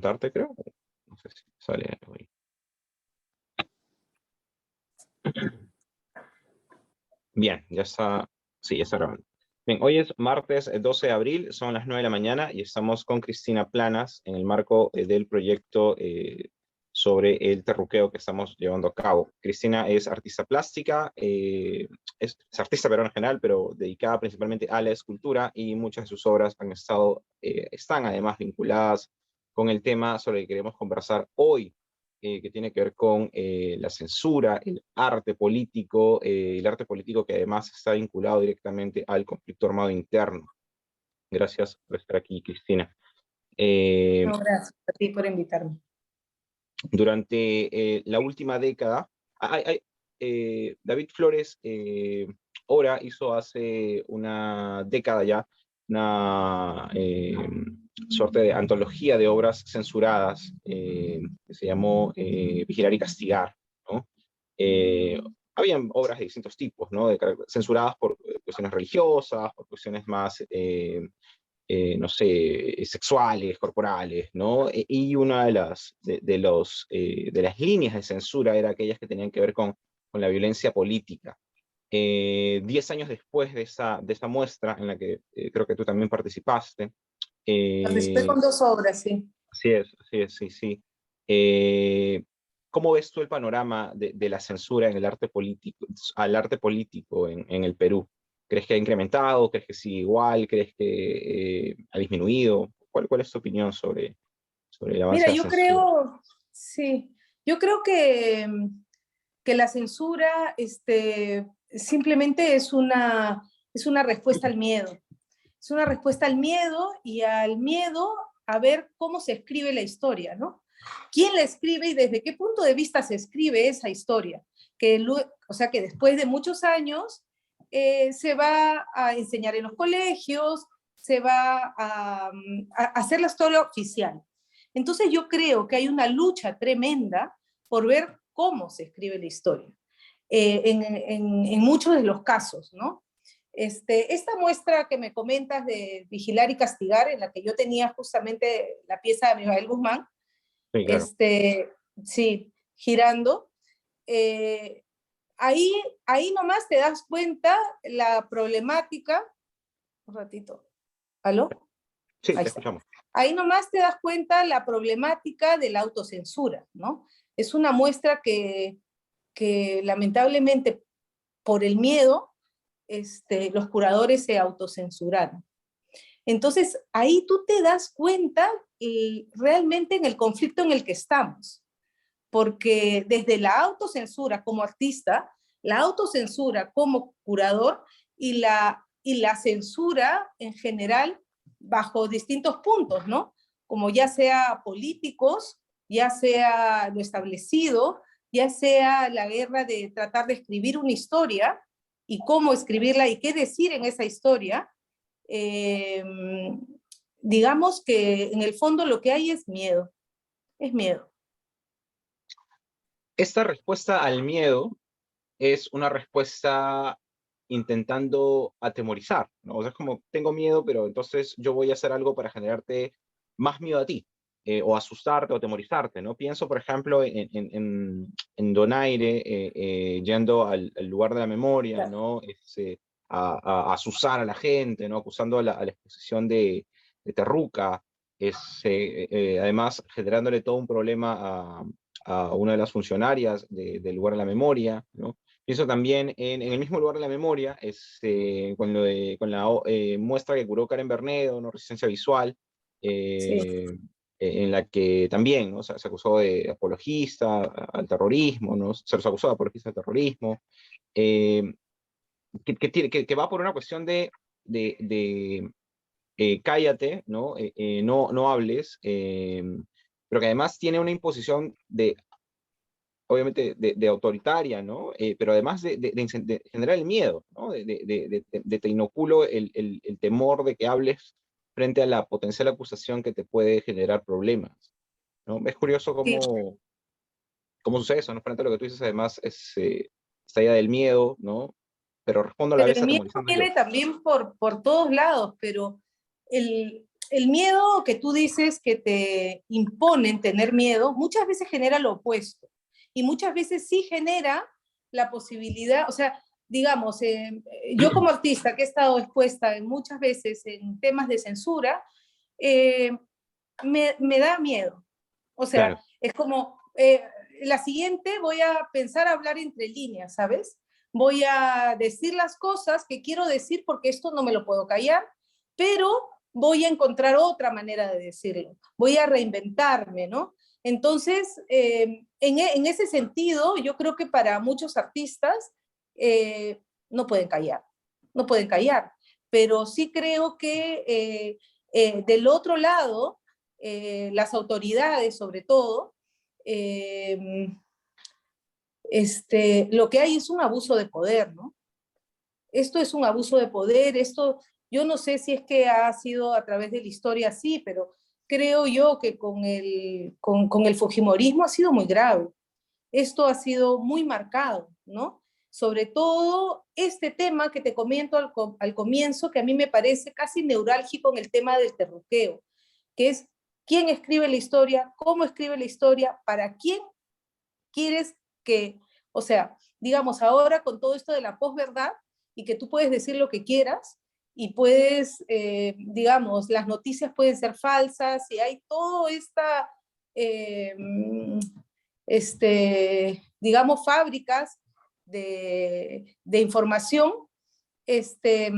presentarte, creo. No sé si sale algo ahí. Bien, ya está. Sí, ya está grabando. Bien, hoy es martes 12 de abril, son las 9 de la mañana y estamos con Cristina Planas en el marco del proyecto sobre el terruqueo que estamos llevando a cabo. Cristina es artista plástica, es artista peruana en general, pero dedicada principalmente a la escultura, y muchas de sus obras están además vinculadas con el tema sobre el que queremos conversar hoy, que tiene que ver con la censura, el arte político que además está vinculado directamente al conflicto armado interno. Gracias por estar aquí, Cristina. No, gracias a ti por invitarme. Durante la última década, David Flores Ora hizo hace una década ya una suerte de antología de obras censuradas que se llamó Vigilar y Castigar, ¿no? Habían obras de distintos tipos, ¿no? Censuradas por cuestiones religiosas, por cuestiones más no sé, sexuales, corporales, ¿no? Y una de las líneas de censura era aquellas que tenían que ver con la violencia política. 10 años después de esa muestra, en la que creo que tú también participaste. Participé con 2 obras, sí. Así es, sí, sí. ¿Cómo ves tú el panorama de la censura en el arte político, al arte político en el Perú? ¿Crees que ha incrementado? ¿Crees que sigue igual? ¿Crees que ha disminuido? ¿Cuál es tu opinión sobre el avance Mira, de la yo censura? creo, sí, yo creo que la censura simplemente es una respuesta al miedo. Es una respuesta al miedo y al miedo a ver cómo se escribe la historia, ¿no? ¿Quién la escribe y desde qué punto de vista se escribe esa historia? O sea, que después de muchos años se va a enseñar en los colegios, se va a hacer la historia oficial. Entonces yo creo que hay una lucha tremenda por ver cómo se escribe la historia, en muchos de los casos, ¿no? Esta muestra que me comentas de Vigilar y Castigar, en la que yo tenía justamente la pieza de Mijael Guzmán, Sí, claro. sí, girando, ahí nomás te das cuenta la problemática. Un ratito. ¿Aló? Sí, Ahí te está. escuchamos. Ahí nomás te das cuenta la problemática de la autocensura, ¿no? Es una muestra que lamentablemente por el miedo los curadores se autocensuraron. Entonces, ahí tú te das cuenta realmente en el conflicto en el que estamos, porque desde la autocensura como artista, la autocensura como curador y la censura en general bajo distintos puntos, ¿no? Como ya sea políticos, ya sea lo establecido, ya sea la guerra de tratar de escribir una historia y cómo escribirla y qué decir en esa historia. Digamos que en el fondo lo que hay es miedo. Esta respuesta al miedo es una respuesta intentando atemorizar, ¿no? O sea, es como, tengo miedo, pero entonces yo voy a hacer algo para generarte más miedo a ti, o asustarte o atemorizarte, ¿no? Pienso, por ejemplo, en Donaire, yendo al lugar de la memoria, ¿no? A asusar a la gente, ¿no? Acusando a la exposición de Terruca, además generándole todo un problema a una de las funcionarias del lugar de la memoria, ¿no? Pienso también en el mismo lugar de la memoria, con la muestra que curó Karen Bernedo, ¿no? Resistencia visual, Sí. en la que también, ¿no? Se acusó de apologista al terrorismo, ¿no? Se los acusó de apologista al terrorismo, eh, que va por una cuestión de cállate, ¿no? No hables, pero que además tiene una imposición obviamente de autoritaria, ¿no? Pero además de generar el miedo, ¿no? De te inoculo el temor de que hables frente a la potencial acusación que te puede generar problemas, ¿no? Es curioso Sí. cómo sucede eso, ¿no? Frente a lo que tú dices, además, esta idea del miedo, ¿no? Pero respondo a la Pero vez el miedo atemorizando yo. viene también por todos lados, pero el miedo que tú dices que te imponen tener miedo, muchas veces genera lo opuesto. Y muchas veces sí genera la posibilidad, o sea, digamos, yo como artista que he estado expuesta muchas veces en temas de censura, eh, me da miedo. O sea, Claro, es como, la siguiente voy a pensar hablar entre líneas, ¿sabes? Voy a decir las cosas que quiero decir porque esto no me lo puedo callar, pero voy a encontrar otra manera de decirlo. Voy a reinventarme, ¿no? Entonces, en ese sentido, yo creo que para muchos artistas no pueden callar, no pueden callar, pero sí creo que del otro lado, las autoridades sobre todo, lo que hay es un abuso de poder, ¿no? Esto es un abuso de poder, esto, yo no sé si es que ha sido a través de la historia así, pero creo yo que con el fujimorismo ha sido muy grave. Esto ha sido muy marcado, ¿no? Sobre todo este tema que te comento al comienzo, que a mí me parece casi neurálgico en el tema del terruqueo, que es quién escribe la historia, cómo escribe la historia, para quién quieres que, o sea, digamos, ahora con todo esto de la posverdad y que tú puedes decir lo que quieras y puedes, digamos, las noticias pueden ser falsas y hay todo esta, eh, digamos, fábricas de información, este,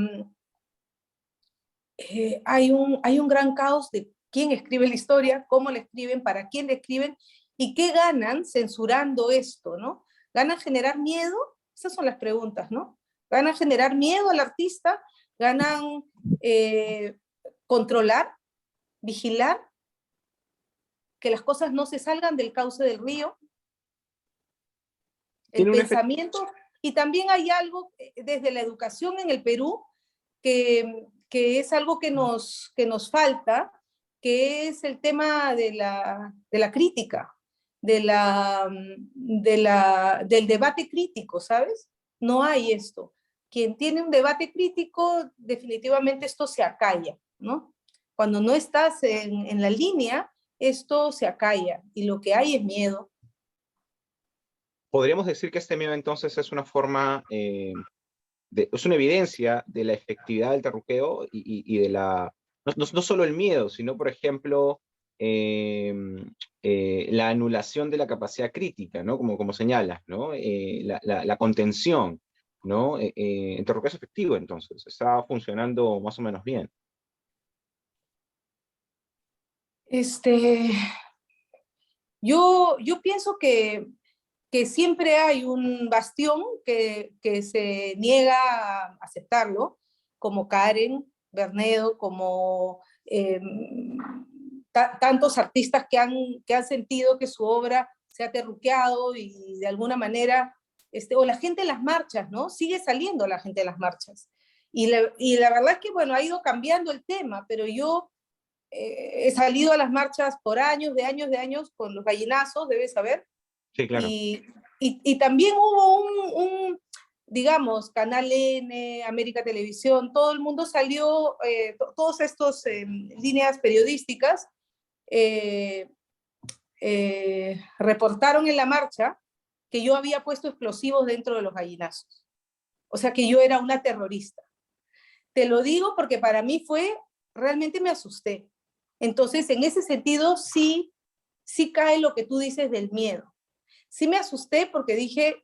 hay un gran caos de quién escribe la historia, cómo la escriben, para quién la escriben y qué ganan censurando esto, ¿no? ¿Ganan generar miedo? Esas son las preguntas, ¿no? ¿Ganan generar miedo al artista? ¿Ganan eh, controlar, vigilar, que las cosas no se salgan del cauce del río? El tiene un efecto, pensamiento, y también hay algo desde la educación en el Perú que es algo que nos falta, que es el tema de la crítica, del debate crítico, ¿sabes? No hay esto. Quien tiene un debate crítico, definitivamente esto se acalla, ¿no? Cuando no estás en la línea, esto se acalla y lo que hay es miedo. podríamos decir que este miedo entonces es una forma, es una evidencia de la efectividad del terruqueo y de la, no solo el miedo, sino, por ejemplo, eh, la anulación de la capacidad crítica, ¿no? Como señalas, ¿no? La contención, ¿no? El terruqueo es efectivo, entonces, está funcionando más o menos bien. Este, yo pienso que siempre hay un bastión que se niega a aceptarlo, como Karen, Bernedo, como tantos artistas que han sentido que su obra se ha terruqueado y de alguna manera, o la gente en las marchas, ¿no? Sigue saliendo la gente en las marchas. Y la verdad es que, bueno, ha ido cambiando el tema, pero yo he salido a las marchas por años, de años, con los gallinazos, debes saber, Sí, claro. y también hubo digamos, Canal N, América Televisión, todo el mundo salió, todos estos líneas periodísticas eh, reportaron en la marcha que yo había puesto explosivos dentro de los gallinazos. O sea, que yo era una terrorista. Te lo digo porque para mí realmente me asusté. Entonces, en ese sentido, sí, sí cae lo que tú dices del miedo. Sí me asusté porque dije,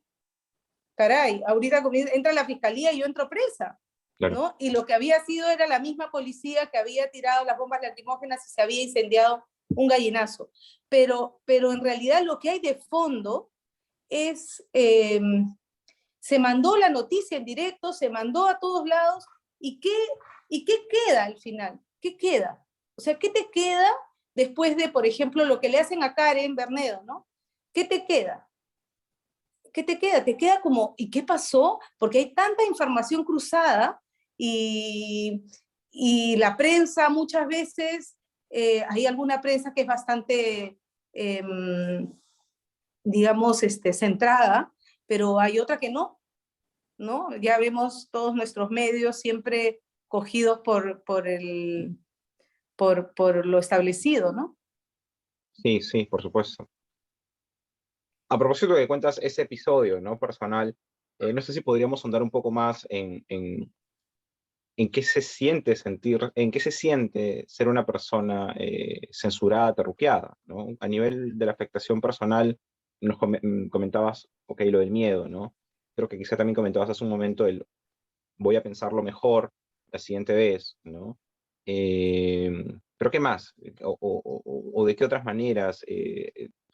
caray, ahorita entra la fiscalía y yo entro presa, Claro. ¿no? Y lo que había sido era la misma policía que había tirado las bombas lacrimógenas y se había incendiado un gallinazo. Pero en realidad lo que hay de fondo es, se mandó la noticia en directo, se mandó a todos lados, ¿y qué queda al final? ¿Qué queda? O sea, ¿qué te queda después de, por ejemplo, lo que le hacen a Karen Bernedo, ¿no? ¿Qué te queda? ¿Qué te queda? Te queda como, ¿y qué pasó? Porque hay tanta información cruzada y, y la prensa muchas veces, hay alguna prensa que es bastante, eh, digamos, centrada, pero hay otra que no, ¿no? Ya vemos todos nuestros medios siempre cogidos por lo establecido, ¿no? Sí, sí, por supuesto. A propósito de que cuentas ese episodio, ¿no? Personal, no sé si podríamos ahondar un poco más en qué se siente en qué se siente ser una persona censurada, terruqueada, ¿no? A nivel de la afectación personal, comentabas, ok, lo del miedo, ¿no? Creo que quizá también comentabas hace un momento el voy a pensarlo mejor la siguiente vez, ¿no? Pero ¿qué más? O de qué otras maneras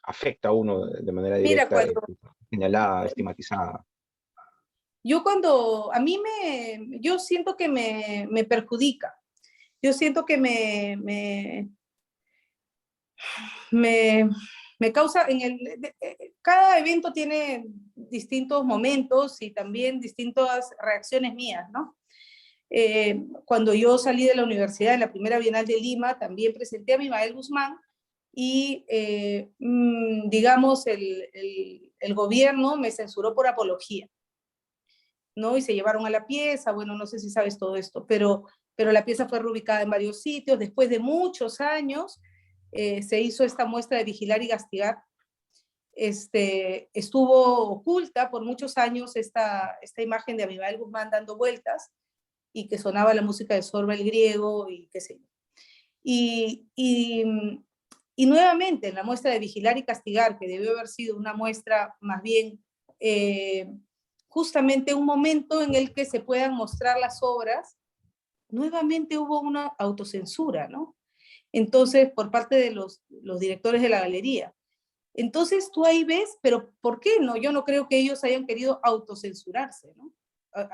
afecta a uno de manera Mira, directa, señalada, estigmatizada? yo cuando, yo siento que me perjudica, yo siento que me, me causa, cada evento tiene distintos momentos y también distintas reacciones mías, ¿no? Cuando yo salí de la universidad en la primera Bienal de Lima, también presenté a Abimael Guzmán y, digamos, el gobierno me censuró por apología, ¿no? Y se llevaron a la pieza, bueno, no sé si sabes todo esto, pero la pieza fue reubicada en varios sitios. Después de muchos años, se hizo esta muestra de Vigilar y Castigar. Estuvo oculta por muchos años esta imagen de Abimael Guzmán dando vueltas y que sonaba la música de Sorba el Griego y qué sé yo. Y, y, y nuevamente en la muestra de Vigilar y Castigar, que debió haber sido una muestra más bien justamente un momento en el que se puedan mostrar las obras, nuevamente hubo una autocensura, ¿no? Entonces, por parte de los directores de la galería. Entonces tú ahí ves, pero ¿por qué no? Yo no creo que ellos hayan querido autocensurarse, ¿no?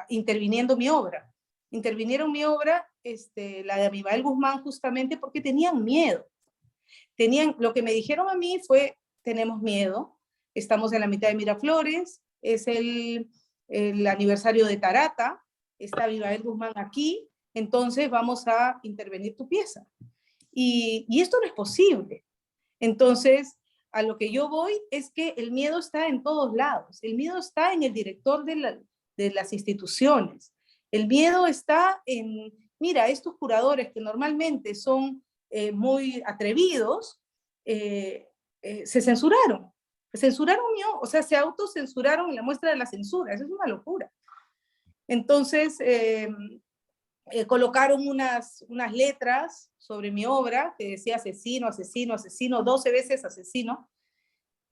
Interviniendo mi obra. Intervinieron mi obra, la de Abimael Guzmán, justamente porque tenían miedo. Lo que me dijeron a mí fue, tenemos miedo, estamos en la mitad de Miraflores, es el aniversario de Tarata, está Abimael Guzmán aquí, entonces vamos a intervenir tu pieza. Y esto no es posible. Entonces, a lo que yo voy es que el miedo está en todos lados. El miedo está en el director de las instituciones. El miedo está en, mira, estos curadores que normalmente son muy atrevidos, eh, se censuraron. Se censuraron, o sea, se autocensuraron en la muestra de la censura. Eso es una locura. Entonces, colocaron unas letras sobre mi obra que decía asesino, asesino, asesino, 12 veces asesino,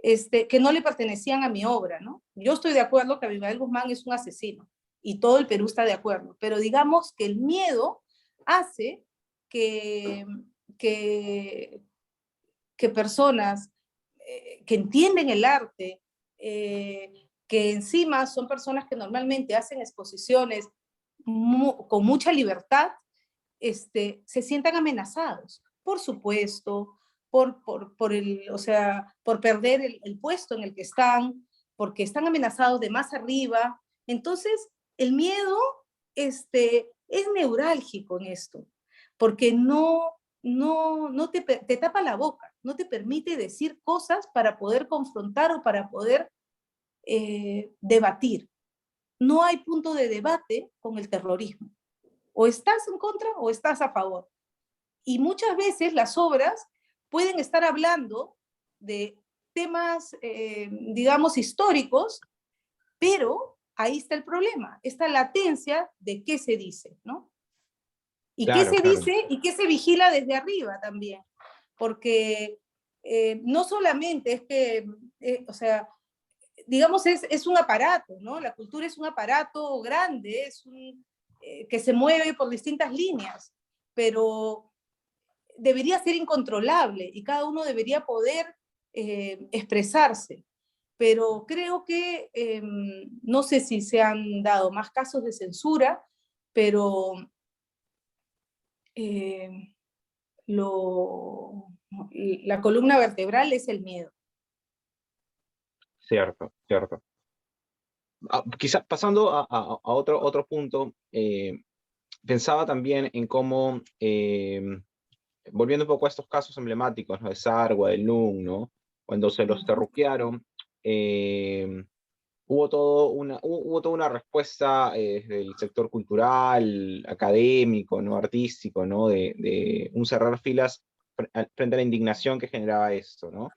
que no le pertenecían a mi obra, ¿no? Yo estoy de acuerdo que Abimael Guzmán es un asesino y todo el Perú está de acuerdo, pero digamos que el miedo hace que, que, que personas que entienden el arte, que encima son personas que normalmente hacen exposiciones con mucha libertad, se sientan amenazados, por supuesto, o sea, por perder el puesto en el que están, porque están amenazados de más arriba. Entonces, el miedo es neurálgico en esto, porque no te tapa la boca, no te permite decir cosas para poder confrontar o para poder debatir. No hay punto de debate con el terrorismo. O estás en contra o estás a favor. Y muchas veces las obras pueden estar hablando de temas, digamos, históricos, pero ahí está el problema, esta latencia de qué se dice, ¿no? Y qué Claro, se claro. dice y qué se vigila desde arriba también, porque no solamente es que, o sea, digamos, es un aparato, ¿no? La cultura es un aparato grande, que se mueve por distintas líneas, pero debería ser incontrolable y cada uno debería poder expresarse. Pero creo que no sé si se han dado más casos de censura, pero eh, lo, la columna vertebral es el miedo. Cierto, cierto. Quizás pasando a otro punto, pensaba también en cómo, volviendo un poco a estos casos emblemáticos, ¿no? De Sarwa, de Lung, ¿no? Cuando se los terruquearon, eh, hubo toda una respuesta desde el sector cultural, académico, ¿no? Artístico, ¿no? De un cerrar filas frente a la indignación que generaba esto, ¿no?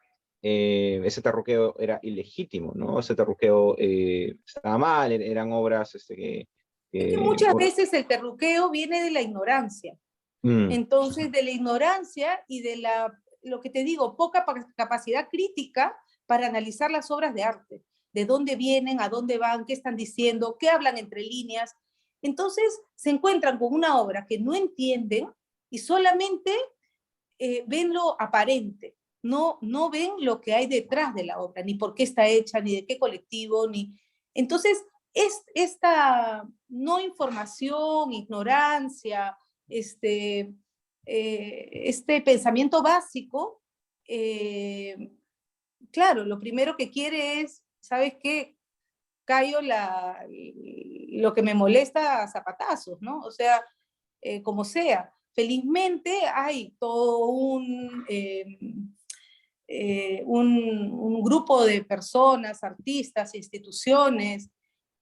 Ese terruqueo era ilegítimo, ¿no? Ese terruqueo estaba mal, eran obras Es que que- muchas veces el terruqueo viene de la ignorancia. Mm, Entonces, de la ignorancia y de lo que te digo, poca capacidad crítica para analizar las obras de arte, de dónde vienen, a dónde van, qué están diciendo, qué hablan entre líneas. Entonces, se encuentran con una obra que no entienden y solamente ven lo aparente, no ven lo que hay detrás de la obra, ni por qué está hecha, ni de qué colectivo, ni... Entonces, esta no información, ignorancia, este pensamiento básico, claro, lo primero que quiere es, ¿sabes qué? Callo lo que me molesta a zapatazos, ¿no? O sea, como sea. Felizmente hay todo un grupo de personas, artistas, instituciones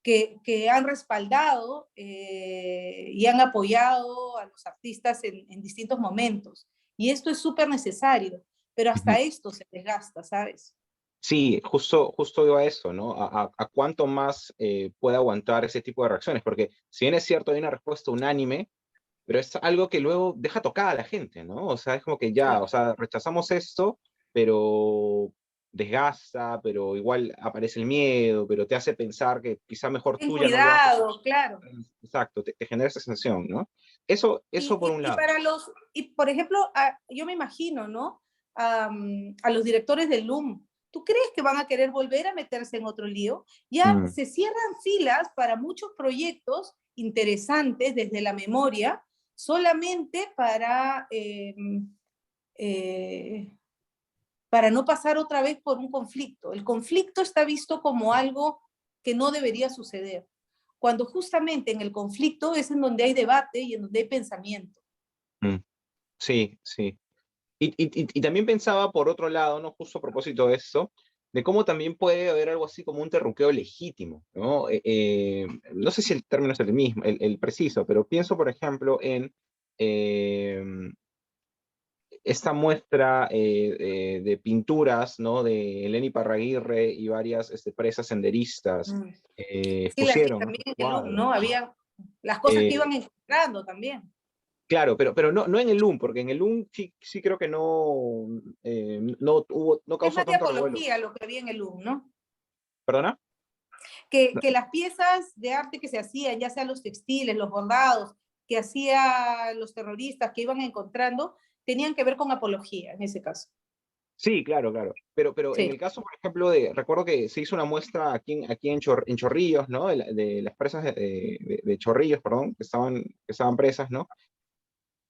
que han respaldado y han apoyado a los artistas en distintos momentos. Y esto es súper necesario, pero ujú. hasta esto se desgasta, ¿sabes? Sí, justo iba a eso, ¿no? A cuánto más puede aguantar ese tipo de reacciones, porque si bien es cierto, hay una respuesta unánime, pero es algo que luego deja tocada a la gente, ¿no? O sea, es como que ya, Sí. o sea, rechazamos esto, pero desgasta, pero igual aparece el miedo, pero te hace pensar que quizá mejor Ten tú ya no lo haces. cuidado, claro. Exacto, te genera esa sensación, ¿no? Eso por un Y lado. para y por ejemplo, yo me imagino, ¿no? A los directores del LUM, ¿tú crees que van a querer volver a meterse en otro lío? Ya Mm, se cierran filas para muchos proyectos interesantes desde la memoria, solamente eh, para no pasar otra vez por un conflicto. El conflicto está visto como algo que no debería suceder, cuando justamente en el conflicto es en donde hay debate y en donde hay pensamiento. mm. Sí, sí. Y también pensaba por otro lado, ¿no? Justo a propósito de eso, de cómo también puede haber algo así como un terruqueo legítimo, ¿no? No sé si el término es el mismo, el preciso, pero pienso, por ejemplo, en eh, esta muestra de pinturas, ¿no? De Eleni Parraguirre y varias presas senderistas Mm. Sí, la vi expusieron también estos en el LUM, cuadros. ¿no? Había las cosas que Eh, iban encontrando también. Claro, pero no en el LUM, porque en el LUM sí creo que no Es causó más de tanto revuelo. apología lo que había en el LUM, ¿no? ¿Perdona? No. Que las piezas de arte que se hacían, ya sean los textiles, los bordados, que hacían los terroristas que iban encontrando, tenían que ver con apología en ese caso. Sí, claro. Pero en Sí. el caso, por ejemplo, recuerdo que se hizo una muestra aquí en Chorrillos, ¿no? De las presas de Chorrillos, perdón, que estaban presas, ¿no?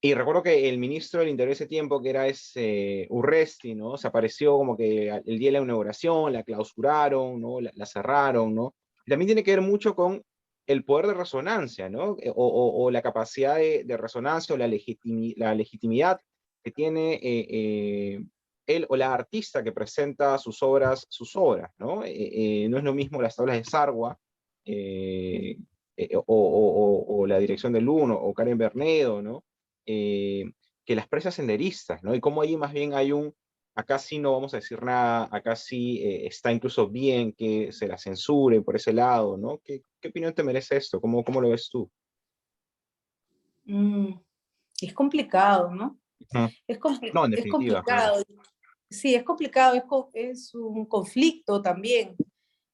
Y recuerdo que el ministro del Interior ese tiempo, que era ese Urresti, ¿no? Se apareció como que el día de la inauguración, la clausuraron, ¿no? La cerraron, ¿no? Y también tiene que ver mucho con el poder de resonancia, ¿no? O la capacidad de resonancia o la legitimidad que tiene él o la artista que presenta sus obras, ¿no? No es lo mismo las tablas de Sarwa o la dirección del Uno o Karen Bernedo, ¿no? eh, que las presas senderistas, ¿no? Y cómo ahí más bien acá sí no vamos a decir nada, acá sí está incluso bien que se la censure por ese lado, ¿no? ¿Qué opinión te merece esto? ¿Cómo lo ves tú? Mm, es complicado, ¿no? Ujú. No, en Es definitiva, claro. complicado. Sí, es complicado, es un conflicto también.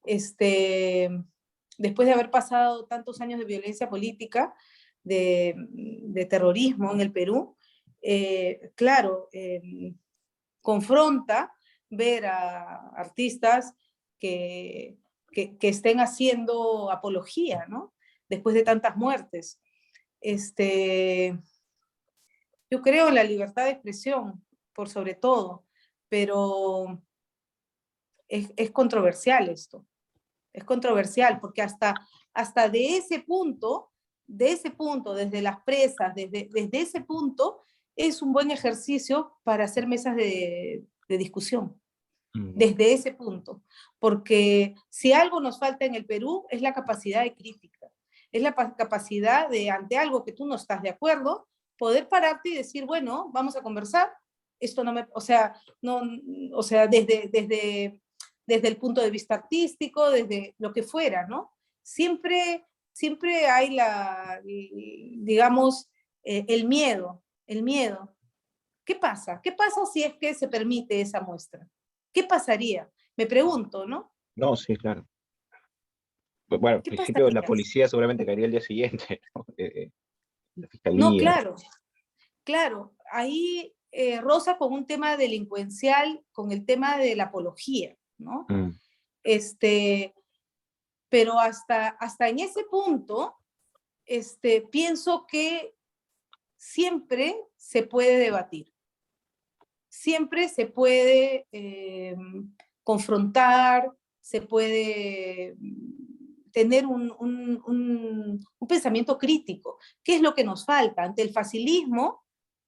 Este, después de haber pasado tantos años de violencia política, de terrorismo en el Perú, claro, confronta ver a artistas que, que estén haciendo apología, ¿no? Después de tantas muertes. Este, yo creo en la libertad de expresión, por sobre todo, pero es controversial esto. Es controversial porque hasta de ese punto, desde las presas, desde ese punto, es un buen ejercicio para hacer mesas de discusión. Mm, desde ese punto, porque si algo nos falta en el Perú es la capacidad de crítica, es la capacidad de, ante algo que tú no estás de acuerdo, poder pararte y decir, bueno, vamos a conversar, esto no me, o sea, no, o sea, desde el punto de vista artístico, desde lo que fuera, ¿no? Siempre hay digamos, el miedo. ¿Qué pasa? ¿Qué pasa si es que se permite esa muestra? ¿Qué pasaría? Me pregunto, ¿no? no, sí, claro. Bueno, al ¿Qué principio la pasaría? policía seguramente caería el día siguiente, ¿no? La No, fiscalía. claro, claro. Ahí roza con un tema delincuencial, con el tema de la apología, ¿no? Mm, Este, pero hasta en ese punto, pienso que siempre se puede debatir, siempre se puede confrontar, se puede tener un pensamiento crítico. ¿Qué es lo que nos falta? Ante el facilismo,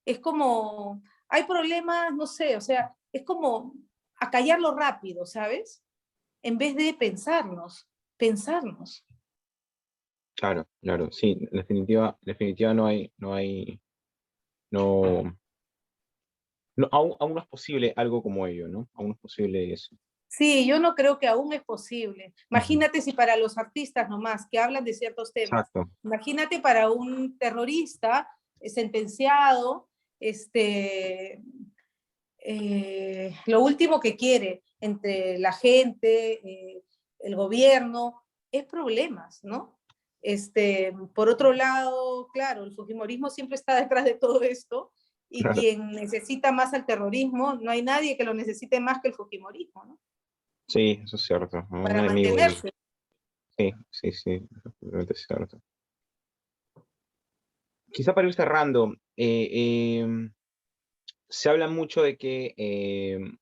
es como, hay problemas, no sé, o sea, es como acallarlo rápido, ¿sabes? En vez de pensarnos. claro, claro, sí, en definitiva no, aún no es posible algo como ello, ¿no? Aún no es posible eso. Sí, yo no creo que aún es posible. Ujú. Imagínate si para los artistas nomás que hablan de ciertos temas, Exacto, imagínate para un terrorista sentenciado, lo último que quiere entre la gente, el gobierno, es problemas, ¿no? Por otro lado, claro, el fujimorismo siempre está detrás de todo esto y claro. quien necesita más al terrorismo, no hay nadie que lo necesite más que el fujimorismo, ¿no? Sí, eso es cierto. Un Para enemigo ahí. mantenerse. Sí, sí, sí, completamente cierto. Quizá para ir cerrando, se habla mucho de que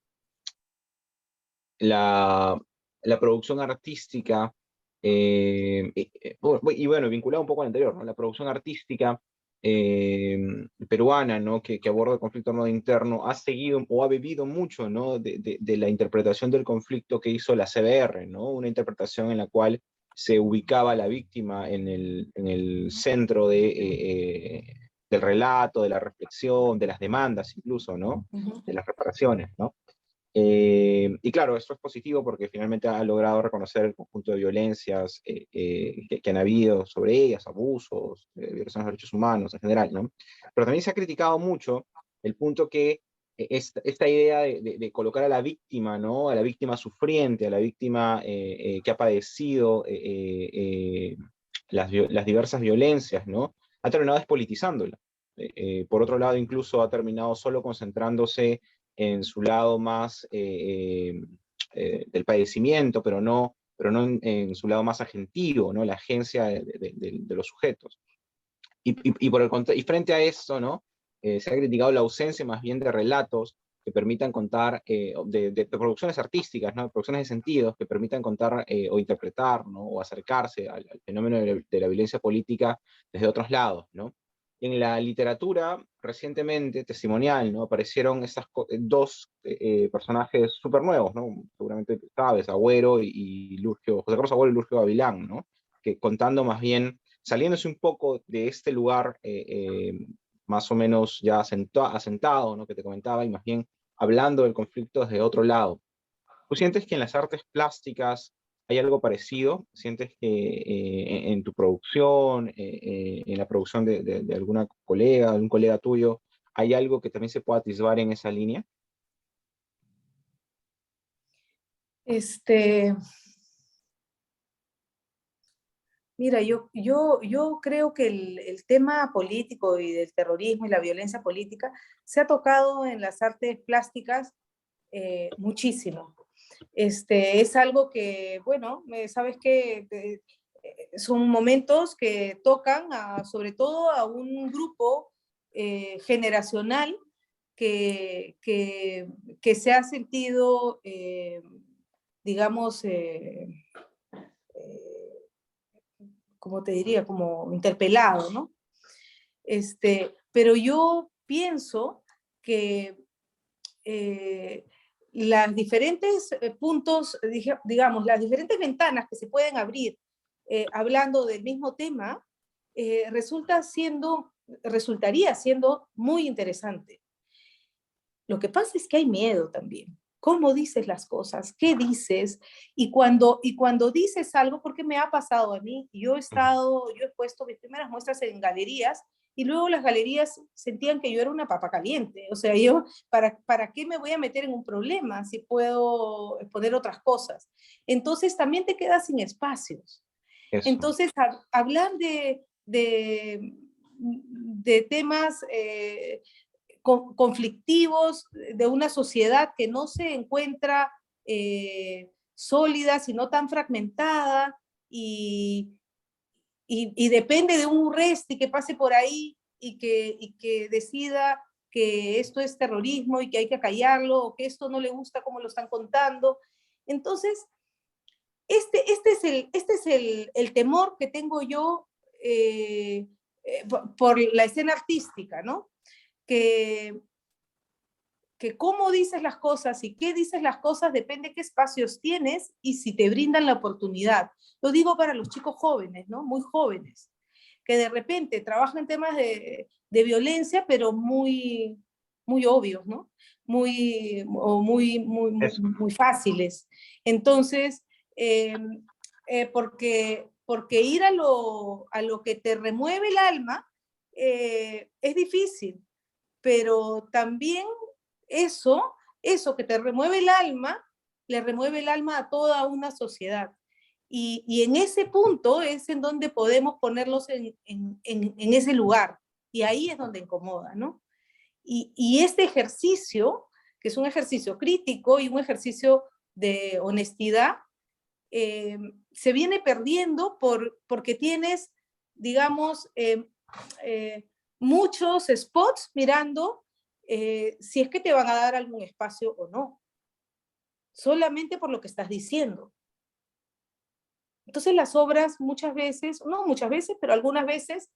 la, la producción artística, y bueno, vinculado un poco al anterior, ¿no? La producción artística eh, peruana, ¿no? Que aborda el conflicto armado interno, ha seguido o ha bebido mucho, ¿no? De la interpretación del conflicto que hizo la CBR, ¿no? Una interpretación en la cual se ubicaba a la víctima en el centro del relato, de la reflexión, de las demandas incluso, ¿no? Uh -huh. De las reparaciones, ¿no? Y claro, esto es positivo porque finalmente ha logrado reconocer el conjunto de violencias que han habido sobre ellas, abusos, violaciones de derechos humanos en general, ¿no? Pero también se ha criticado mucho el punto que esta idea de colocar a la víctima, ¿no? A la víctima sufriente, a la víctima que ha padecido las diversas violencias, ¿no? Ha terminado despolitizándola. Por otro lado, incluso ha terminado solo concentrándose en su lado más del padecimiento, pero no en su lado más agentivo, ¿no? La agencia de los sujetos. Y frente a eso, ¿no? Se ha criticado la ausencia más bien de relatos que permitan contar, de producciones artísticas, ¿no? De producciones de sentidos que permitan contar o interpretar, ¿no? O acercarse al fenómeno de la violencia política desde otros lados, ¿no? En la literatura, recientemente, testimonial, ¿no? Aparecieron dos personajes súper nuevos, ¿no? Seguramente sabes, Agüero y Lurgio, José Carlos Agüero y Lurgio Gavilán, ¿no? Que contando más bien, saliéndose un poco de este lugar más o menos ya asentado, ¿no? Que te comentaba, y más bien hablando del conflicto desde otro lado. ¿Tú sientes que en las artes plásticas hay algo parecido? ¿Sientes que en tu producción, en la producción de alguna colega, algún colega tuyo, hay algo que también se pueda atisbar en esa línea? Este, Mira, yo creo que el tema político y del terrorismo y la violencia política se ha tocado en las artes plásticas muchísimo. Es algo que, bueno, sabes que son momentos que tocan sobre todo a un grupo generacional que se ha sentido, digamos, como te diría, como interpelado, ¿no? Pero yo pienso que eh, las diferentes puntos, digamos, las diferentes ventanas que se pueden abrir hablando del mismo tema, resultaría siendo muy interesante. Lo que pasa es que hay miedo también. ¿Cómo dices las cosas? ¿Qué dices? Y cuando dices algo, porque me ha pasado a mí, yo he puesto mis primeras muestras en galerías y luego las galerías sentían que yo era una papa caliente. O sea, yo, ¿para qué me voy a meter en un problema si puedo exponer otras cosas? Entonces también te quedas sin espacios. Eso, Entonces, hablar de temas conflictivos de una sociedad que no se encuentra sólida, sino tan fragmentada y depende de un resti que pase por ahí y que decida que esto es terrorismo y que hay que callarlo o que esto no le gusta como lo están contando. Entonces, este es el temor que tengo yo por la escena artística, ¿no? Que, que cómo dices las cosas y qué dices las cosas depende de qué espacios tienes y si te brindan la oportunidad. Lo digo para los chicos jóvenes, ¿no? Muy jóvenes, que de repente trabajan en temas de violencia, pero muy obvios, ¿no? eso. Muy fáciles. Entonces, porque ir a lo que te remueve el alma es difícil, pero también eso que te remueve el alma, le remueve el alma a toda una sociedad. Y en ese punto es en donde podemos ponerlos en ese lugar. Y ahí es donde incomoda, ¿no? Y este ejercicio, que es un ejercicio crítico y un ejercicio de honestidad, se viene perdiendo porque tienes, digamos, muchos spots mirando si es que te van a dar algún espacio o no, solamente por lo que estás diciendo. Entonces las obras muchas veces, no muchas veces, pero algunas veces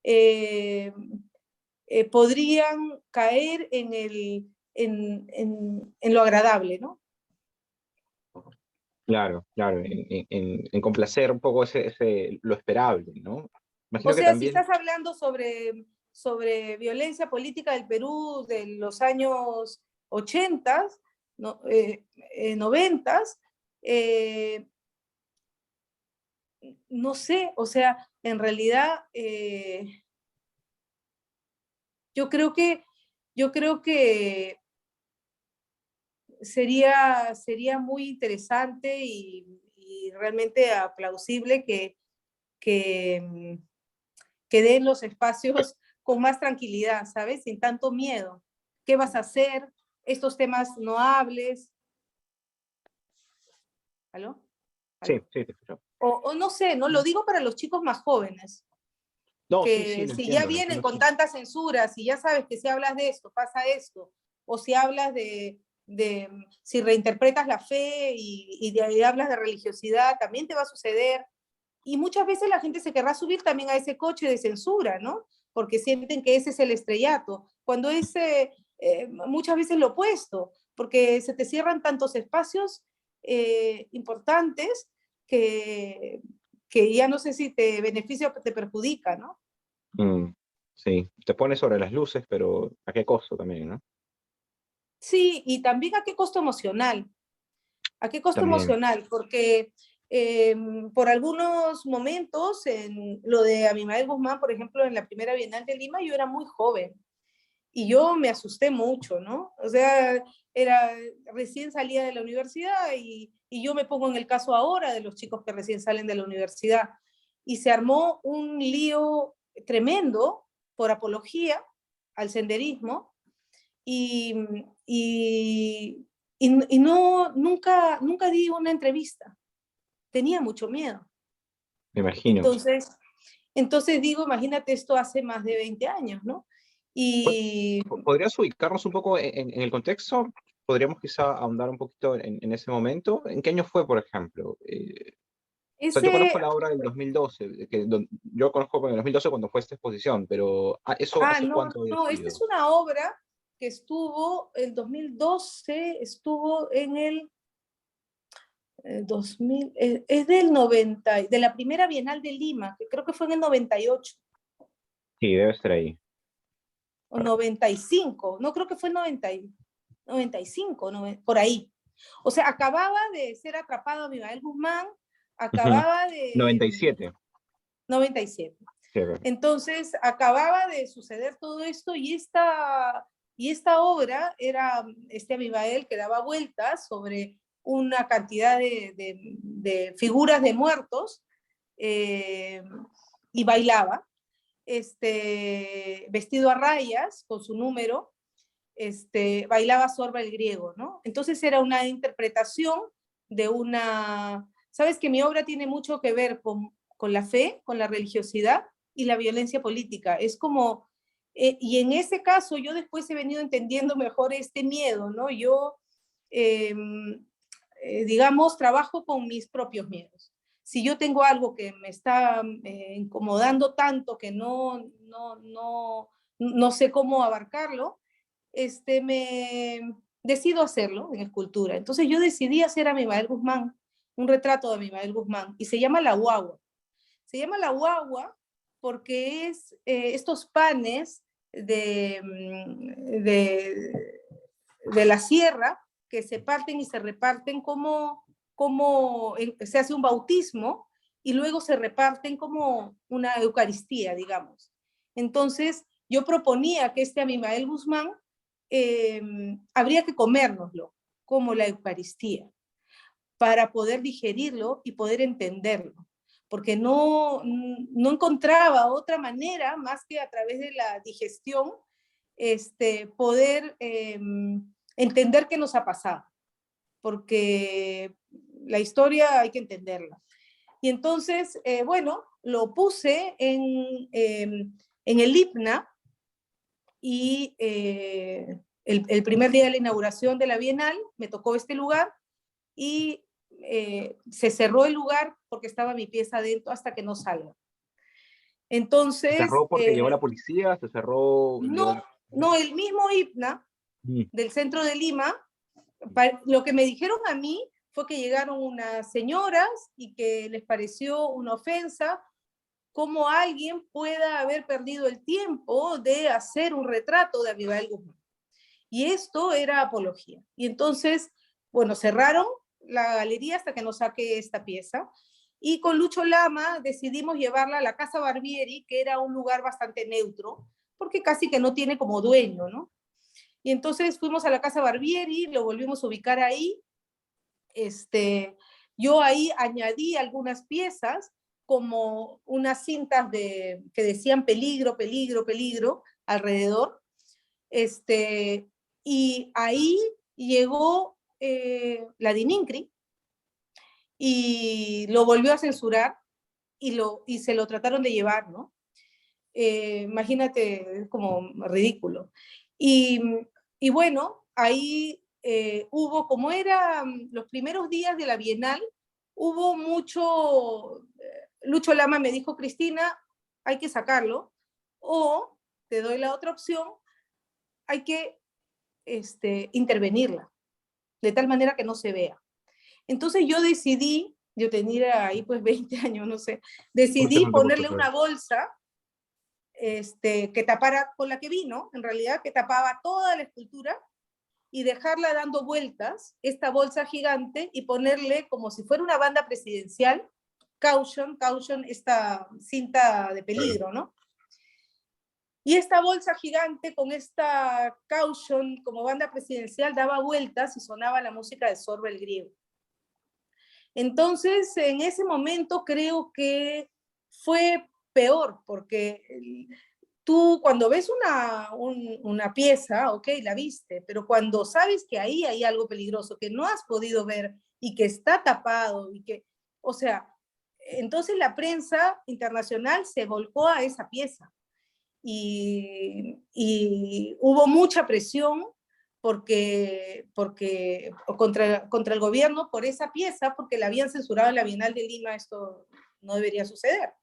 eh, podrían caer en lo agradable, ¿no? Claro, claro, en complacer un poco lo esperable, ¿no? O Imagino que sea, si también, estás hablando sobre violencia política del Perú de los años 80, no, 90, eh, no sé, o sea, en realidad yo creo que, yo creo que sería muy interesante y realmente aplausible que, que den los espacios con más tranquilidad, ¿sabes? Sin tanto miedo. ¿Qué vas a hacer? Estos temas no hables. ¿Aló? sí, ¿Aló? sí, te escucho. O no sé, ¿no? Lo digo para los chicos más jóvenes, No, sí, sí, que si ya lo vienen entiendo, con sí. tanta censura, si ya sabes que si hablas de esto, pasa esto, o si hablas si reinterpretas la fe y hablas de religiosidad, también te va a suceder. Y muchas veces la gente se querrá subir también a ese coche de censura, ¿no? Porque sienten que ese es el estrellato, cuando es muchas veces lo opuesto, porque se te cierran tantos espacios importantes que, que ya no sé si te beneficia o te perjudica, ¿no? Mm, sí, te pones sobre las luces, pero ¿a qué costo también, no? Sí, y también a qué costo emocional. ¿A qué costo También, emocional? Porque eh, por algunos momentos, en lo de Abimael Guzmán, por ejemplo, en la primera Bienal de Lima, yo era muy joven y yo me asusté mucho, ¿no? O sea, recién salía de la universidad y yo me pongo en el caso ahora de los chicos que recién salen de la universidad. Y se armó un lío tremendo por apología al senderismo y, y, y no, nunca di una entrevista. Tenía mucho miedo. me imagino. Entonces, entonces digo, imagínate esto hace más de 20 años, ¿no? Y ¿Podrías ubicarnos un poco en el contexto? ¿Podríamos quizá ahondar un poquito en ese momento? ¿En qué año fue, por ejemplo? O sea, yo conozco ese, la obra del 2012, yo conozco en el 2012 cuando fue esta exposición, pero ¿eso hace no, cuánto había no, esta es sido? una obra que estuvo, el 2012, estuvo en el 2000, es del 90, de la primera Bienal de Lima, que creo que fue en el 98. Sí, debe estar ahí. O 95, no creo que fue 90, 95, por ahí. O sea, acababa de ser atrapado Abimael Guzmán, acababa de... 97. 97. Sí, Entonces, acababa de suceder todo esto y esta obra era este Abimael que daba vueltas sobre una cantidad de figuras de muertos y bailaba, vestido a rayas con su número, bailaba Sorba el griego, ¿no? Entonces era una interpretación de una... Sabes que mi obra tiene mucho que ver con la fe, con la religiosidad y la violencia política. Es como... y en ese caso yo después he venido entendiendo mejor este miedo, ¿no? Yo, digamos, trabajo con mis propios miedos. Si yo tengo algo que me está incomodando tanto que no sé cómo abarcarlo, me decido hacerlo en escultura. Entonces yo decidí hacer a Abimael Guzmán, un retrato de Abimael Guzmán, y se llama La Guagua. Se llama La Guagua porque es estos panes de la sierra que se parten y se reparten como se hace un bautismo y luego se reparten como una Eucaristía, digamos. Entonces, yo proponía que este Abimael Guzmán habría que comérnoslo como la Eucaristía para poder digerirlo y poder entenderlo, porque no encontraba otra manera más que a través de la digestión poder entender qué nos ha pasado, porque la historia hay que entenderla. Y entonces, bueno, lo puse en el IPNA y el primer día de la inauguración de la Bienal me tocó este lugar y se cerró el lugar porque estaba mi pieza adentro hasta que no salga. ¿Se Entonces, cerró porque llegó la policía? ¿Se cerró? no, el mismo IPNA del centro de Lima, lo que me dijeron a mí fue que llegaron unas señoras y que les pareció una ofensa cómo alguien pueda haber perdido el tiempo de hacer un retrato de Abimael Guzmán. Y esto era apología. Y entonces, bueno, cerraron la galería hasta que nos saque esta pieza. Y con Lucho Lama decidimos llevarla a la Casa Barbieri, que era un lugar bastante neutro, porque casi que no tiene como dueño, ¿no? Y entonces fuimos a la Casa Barbieri, lo volvimos a ubicar ahí. Yo ahí añadí algunas piezas, como unas cintas que decían peligro, peligro, peligro, alrededor. Y ahí llegó la DININCRI y lo volvió a censurar y se lo trataron de llevar, ¿no? Imagínate, es como ridículo. Y, y bueno, ahí hubo, como eran los primeros días de la Bienal, hubo mucho, Lucho Lama me dijo, Cristina, hay que sacarlo, o te doy la otra opción, hay que intervenirla, de tal manera que no se vea. Entonces yo decidí, yo tenía ahí pues 20 años, no sé, decidí ponerle una bolsa que tapara, con la que vino, en realidad, que tapaba toda la escultura y dejarla dando vueltas, esta bolsa gigante, y ponerle como si fuera una banda presidencial, caution, esta cinta de peligro, ¿no? Y esta bolsa gigante con esta caution como banda presidencial daba vueltas y sonaba la música de Sorba el griego. Entonces, en ese momento creo que fue peor, porque tú cuando ves una pieza, ok, la viste, pero cuando sabes que ahí hay algo peligroso que no has podido ver y que está tapado y que, o sea, entonces la prensa internacional se volcó a esa pieza y hubo mucha presión contra el gobierno por esa pieza, porque la habían censurado en la Bienal de Lima, esto no debería suceder.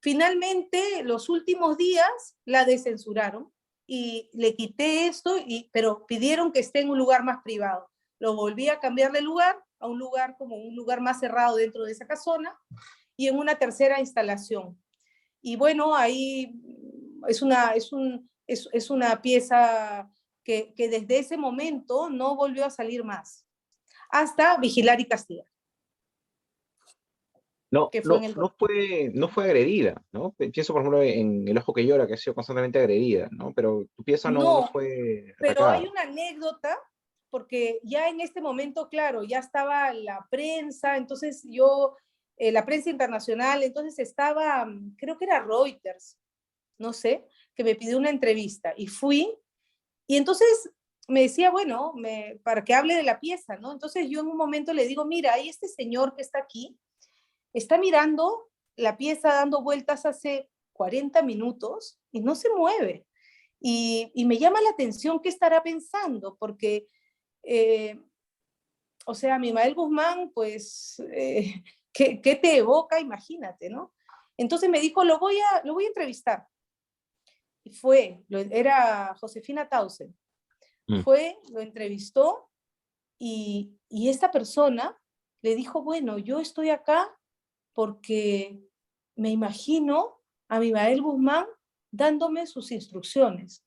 Finalmente, los últimos días la descensuraron y le quité esto, pero pidieron que esté en un lugar más privado. Lo volví a cambiar de lugar a un lugar como un lugar más cerrado dentro de esa casona y en una tercera instalación. Y bueno, ahí es una pieza que desde ese momento no volvió a salir más, hasta Vigilar y Castigar, No, que fue en no, el... no fue agredida, ¿no? Pienso, por ejemplo, en El ojo que llora, que ha sido constantemente agredida, ¿no? Pero tu pieza no No, fue pero hay atacada. una anécdota, porque ya en este momento, claro, ya estaba la prensa, entonces la prensa internacional, entonces estaba, creo que era Reuters, no sé, que me pidió una entrevista y fui, y entonces me decía, bueno, para que hable de la pieza, ¿no? Entonces yo en un momento le digo, mira, hay este señor que está aquí, está mirando la pieza dando vueltas hace 40 minutos y no se mueve. Y me llama la atención qué estará pensando, porque, eh, o sea, Mimael Guzmán, pues, ¿qué te evoca? Imagínate, ¿no? Entonces me dijo, lo voy a entrevistar. Y era Josefina Tausen. Mm. Lo entrevistó y esta persona le dijo, bueno, yo estoy acá porque me imagino a Mimael Guzmán dándome sus instrucciones.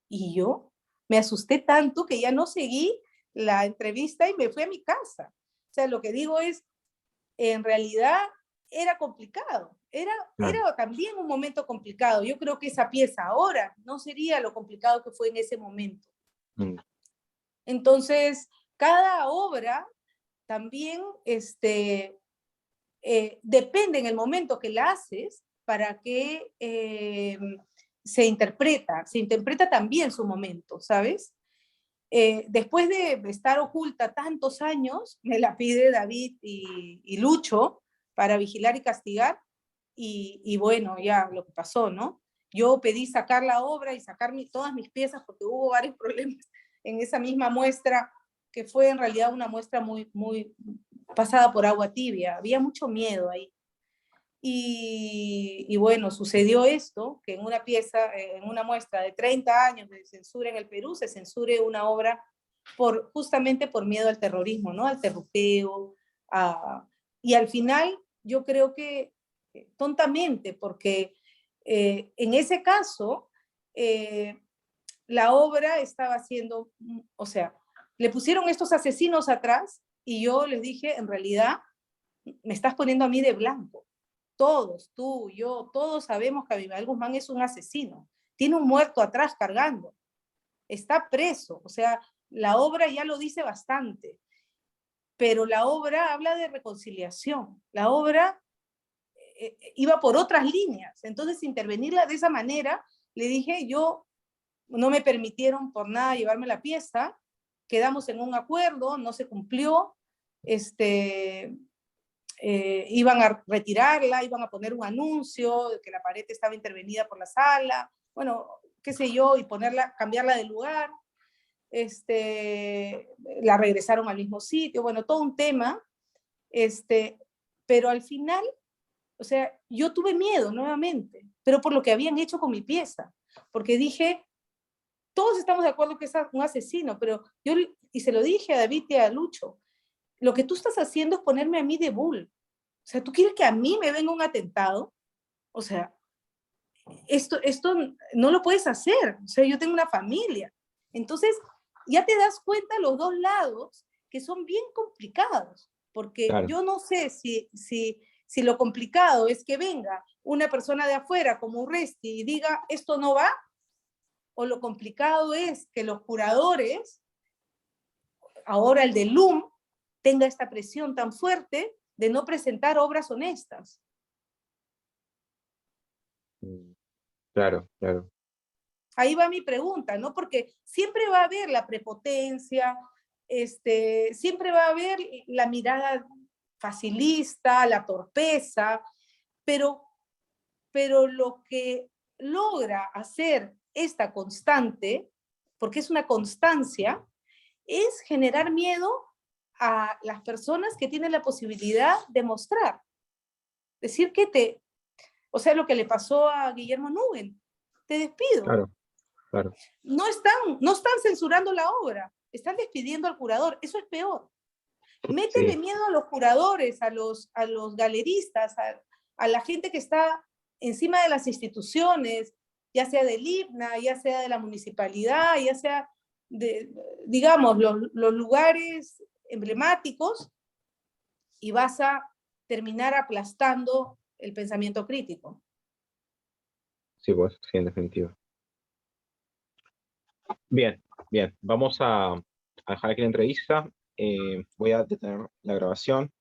Y yo me asusté tanto que ya no seguí la entrevista y me fui a mi casa. O sea, lo que digo es, en realidad era complicado, Claro. era también un momento complicado. Yo creo que esa pieza ahora no sería lo complicado que fue en ese momento. Mm. Entonces, cada obra también depende en el momento que la haces para que se interpreta también su momento, ¿sabes? Después de estar oculta tantos años, me la pide David y Lucho para Vigilar y Castigar, y bueno, ya lo que pasó, ¿no? Yo pedí sacar la obra y sacar todas mis piezas porque hubo varios problemas en esa misma muestra, que fue en realidad una muestra muy, muy pasada por agua tibia. Había mucho miedo ahí. Y bueno, sucedió esto, que en una pieza, en una muestra de 30 años de censura en el Perú, se censure una obra justamente por miedo al terrorismo, ¿no? Al terroristeo. Y al final, yo creo que tontamente, porque en ese caso, eh, la obra estaba haciendo, o sea, le pusieron estos asesinos atrás y yo les dije, en realidad, me estás poniendo a mí de blanco. Todos, tú, yo, todos sabemos que Abimael Guzmán es un asesino. Tiene un muerto atrás cargando. Está preso. O sea, la obra ya lo dice bastante. Pero la obra habla de reconciliación. La obra iba por otras líneas. Entonces, intervenirla de esa manera, le dije, yo no me permitieron por nada llevarme la pieza. Quedamos en un acuerdo, no se cumplió. Iban a retirarla, iban a poner un anuncio de que la pared estaba intervenida por la sala, bueno, qué sé yo, y cambiarla de lugar. La regresaron al mismo sitio, bueno, todo un tema. Pero al final, o sea, yo tuve miedo nuevamente, pero por lo que habían hecho con mi pieza, porque dije, todos estamos de acuerdo que es un asesino, pero y se lo dije a David y a Lucho, lo que tú estás haciendo es ponerme a mí de bull. O sea, ¿tú quieres que a mí me venga un atentado? O sea, esto no lo puedes hacer. O sea, yo tengo una familia. Entonces, ya te das cuenta los dos lados que son bien complicados, porque Claro. yo no sé si lo complicado es que venga una persona de afuera como Urresti y diga, esto no va, o lo complicado es que los curadores, ahora el de LUM, tenga esta presión tan fuerte de no presentar obras honestas. Mm. Claro, claro. Ahí va mi pregunta, ¿no? Porque siempre va a haber la prepotencia, siempre va a haber la mirada facilista, la torpeza, pero, pero lo que logra hacer esta constante, porque es una constancia, es generar miedo a las personas que tienen la posibilidad de mostrar. Decir que o sea, lo que le pasó a Guillermo Nuben, te despido. Claro. Claro. No están censurando la obra, están despidiendo al curador. Eso es peor. Métele Sí, miedo a los curadores, a los galeristas, a la gente que está encima de las instituciones, ya sea del IPNA, ya sea de la municipalidad, ya sea de, digamos, los lugares emblemáticos, y vas a terminar aplastando el pensamiento crítico. sí, pues, sí, en definitiva. Bien, bien. Vamos a dejar aquí la entrevista. Voy a detener la grabación.